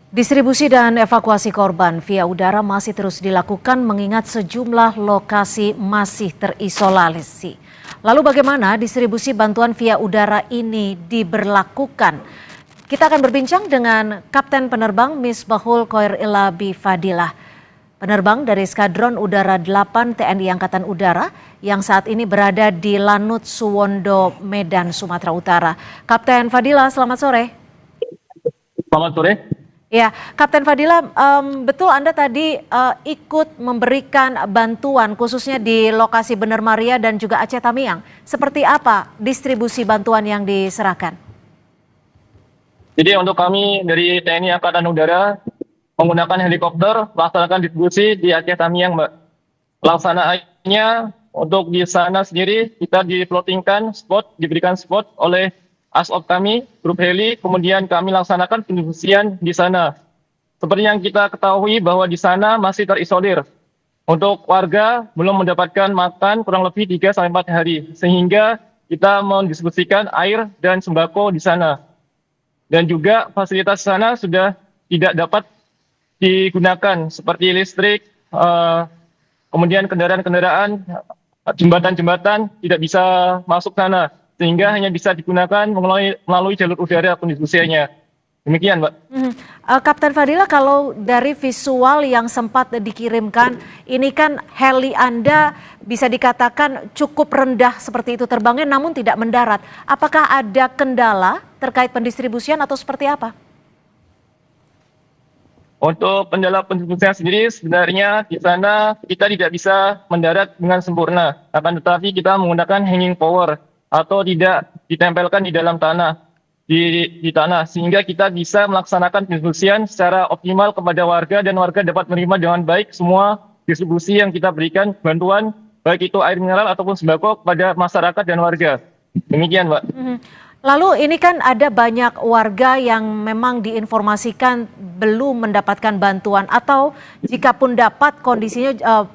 Distribusi dan evakuasi korban via udara masih terus dilakukan mengingat sejumlah lokasi masih terisolasi. Lalu bagaimana distribusi bantuan via udara ini diberlakukan? Kita akan berbincang dengan Kapten Penerbang Misbahul Khoir Ilabi Fadilah, penerbang dari Skadron Udara 8 TNI Angkatan Udara yang saat ini berada di Lanut Suwondo, Medan, Sumatera Utara. Kapten Fadilah, selamat sore. Selamat sore. Ya, Kapten Fadilah, betul Anda tadi ikut memberikan bantuan khususnya di lokasi Bener Maria dan juga Aceh Tamiang. Seperti apa distribusi bantuan yang diserahkan? Jadi untuk kami dari TNI Angkatan Udara menggunakan helikopter melaksanakan distribusi di Aceh Tamiang, Mbak. Pelaksanaannya untuk di sana sendiri kita diberikan spot oleh ASOP kami, grup heli, kemudian kami laksanakan pendistribusian di sana. Seperti yang kita ketahui bahwa di sana masih terisolir. Untuk warga belum mendapatkan makan kurang lebih 3-4 hari, sehingga kita mendistribusikan air dan sembako di sana. Dan juga fasilitas sana sudah tidak dapat digunakan, seperti listrik, kemudian kendaraan-kendaraan, jembatan-jembatan tidak bisa masuk sana, sehingga hanya bisa digunakan melalui jalur udara pendistribusiannya. Demikian, Mbak. Kapten Fadilah, kalau dari visual yang sempat dikirimkan, ini kan heli Anda bisa dikatakan cukup rendah seperti itu terbangnya namun tidak mendarat. Apakah ada kendala terkait pendistribusian atau seperti apa? Untuk kendala pendistribusian sendiri sebenarnya di sana kita tidak bisa mendarat dengan sempurna. Akan tetapi kita menggunakan hanging power atau tidak ditempelkan di dalam tanah, di tanah, sehingga kita bisa melaksanakan distribusian secara optimal kepada warga dan warga dapat menerima dengan baik semua distribusi yang kita berikan bantuan, baik itu air mineral ataupun sembako kepada masyarakat dan warga. Demikian, Mbak. Lalu ini kan ada banyak warga yang memang diinformasikan belum mendapatkan bantuan atau jika pun dapat kondisinya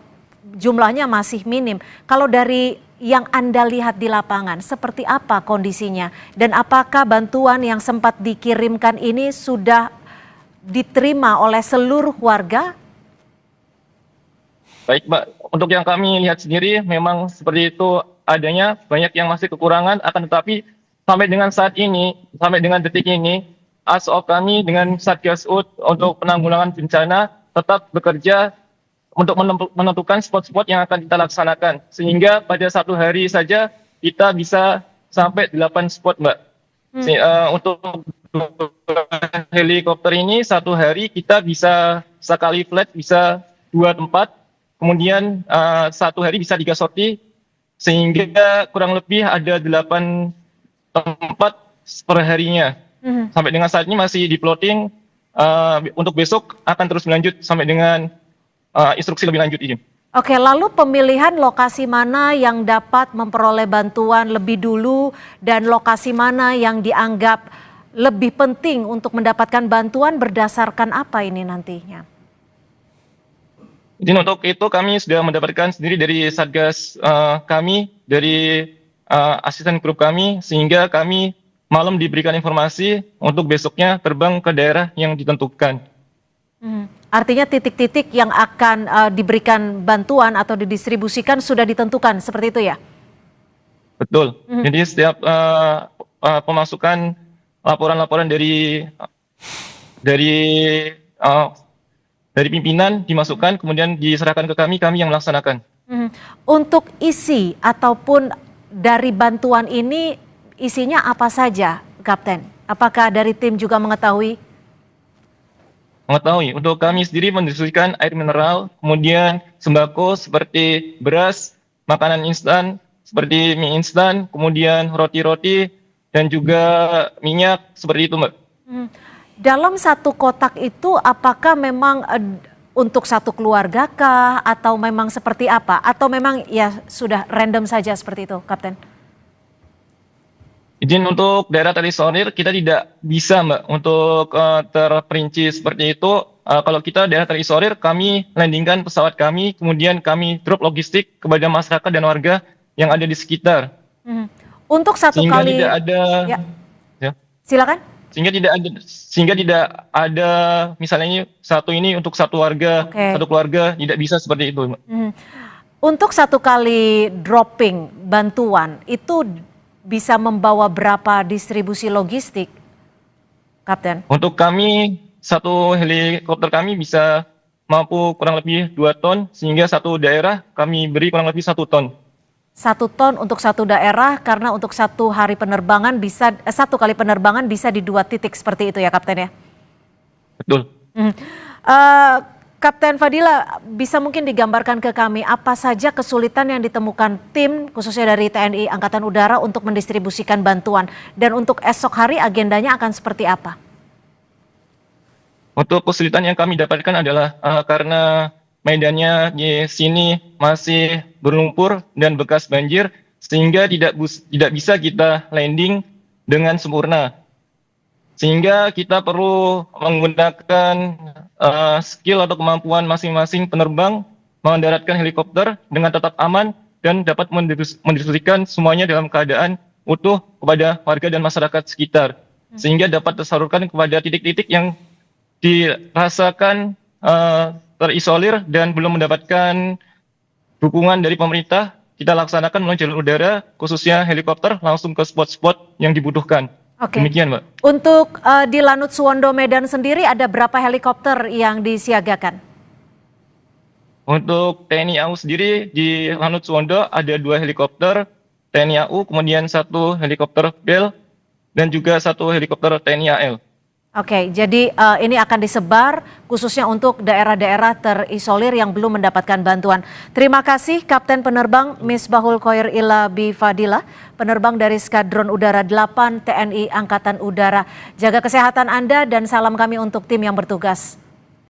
jumlahnya masih minim. Kalau dari yang Anda lihat di lapangan, seperti apa kondisinya? Dan apakah bantuan yang sempat dikirimkan ini sudah diterima oleh seluruh warga? Baik, Mbak. Untuk yang kami lihat sendiri memang seperti itu adanya, banyak yang masih kekurangan, akan tetapi sampai dengan saat ini, sampai dengan detik ini, ASOP kami dengan Satgas UD untuk penanggulangan bencana tetap bekerja untuk menentukan spot-spot yang akan kita laksanakan. Sehingga pada satu hari saja kita bisa sampai 8 spot, Mbak. Untuk helikopter ini satu hari kita bisa sekali flight bisa 2 tempat. Kemudian satu hari bisa 3 sorti. Sehingga kurang lebih ada 8 tempat per harinya. Sampai dengan saat ini masih di plotting. Untuk besok akan terus berlanjut sampai dengan instruksi lebih lanjut ini. Oke, lalu pemilihan lokasi mana yang dapat memperoleh bantuan lebih dulu dan lokasi mana yang dianggap lebih penting untuk mendapatkan bantuan berdasarkan apa ini nantinya? Jadi untuk itu kami sudah mendapatkan sendiri dari Satgas kami, dari asisten grup kami, sehingga kami malam diberikan informasi untuk besoknya terbang ke daerah yang ditentukan. Artinya titik-titik yang akan diberikan bantuan atau didistribusikan sudah ditentukan, seperti itu ya? Betul. Jadi setiap pemasukan laporan-laporan dari pimpinan dimasukkan, kemudian diserahkan ke kami yang melaksanakan. Untuk isi ataupun dari bantuan ini isinya apa saja, Kapten? Apakah dari tim juga mengetahui? Mengetahui. Untuk kami sendiri mendistribusikan air mineral, kemudian sembako seperti beras, makanan instan seperti mie instan, kemudian roti-roti dan juga minyak, seperti itu, Mbak. Dalam satu kotak itu apakah memang untuk satu keluarga kah atau memang seperti apa? Atau memang ya sudah random saja seperti itu, Kapten? Izin untuk daerah terisolir kita tidak bisa, Mbak, untuk terperinci seperti itu. Kalau kita daerah terisolir, kami landingkan pesawat kami, kemudian kami drop logistik kepada masyarakat dan warga yang ada di sekitar. Untuk satu Sehingga kali, tidak ada. ya. Ya. Silakan. sehingga tidak ada misalnya ini untuk satu warga, Oke. satu keluarga, tidak bisa seperti itu, Mbak. Untuk satu kali dropping bantuan itu bisa membawa berapa distribusi logistik, Kapten? Untuk kami, satu helikopter kami bisa mampu kurang lebih 2 ton, sehingga satu daerah kami beri kurang lebih 1 ton. 1 ton untuk satu daerah, karena untuk satu hari penerbangan satu kali penerbangan bisa di 2 titik seperti itu ya, Kapten ya? Betul. Eh, Kapten Fadila, bisa mungkin digambarkan ke kami apa saja kesulitan yang ditemukan tim khususnya dari TNI Angkatan Udara untuk mendistribusikan bantuan, dan untuk esok hari agendanya akan seperti apa? Untuk kesulitan yang kami dapatkan adalah karena medannya di sini masih berlumpur dan bekas banjir, sehingga tidak bisa kita landing dengan sempurna. Sehingga kita perlu menggunakan skill atau kemampuan masing-masing penerbang mendaratkan helikopter dengan tetap aman dan dapat mendistribusikan semuanya dalam keadaan utuh kepada warga dan masyarakat sekitar. Sehingga dapat tersalurkan kepada titik-titik yang dirasakan terisolir dan belum mendapatkan dukungan dari pemerintah. Kita laksanakan melalui jalur udara, khususnya helikopter, langsung ke spot-spot yang dibutuhkan. Oke. Demikian, Mbak. Untuk di Lanut Suwondo Medan sendiri ada berapa helikopter yang disiagakan? Untuk TNI AU sendiri di Lanut Suwondo ada 2 helikopter TNI AU, kemudian 1 helikopter BEL, dan juga 1 helikopter TNI AL. Oke, jadi ini akan disebar khususnya untuk daerah-daerah terisolir yang belum mendapatkan bantuan. Terima kasih Kapten Penerbang Misbahul Khoir Ilabi Fadila, penerbang dari Skadron Udara 8 TNI Angkatan Udara. Jaga kesehatan Anda dan salam kami untuk tim yang bertugas.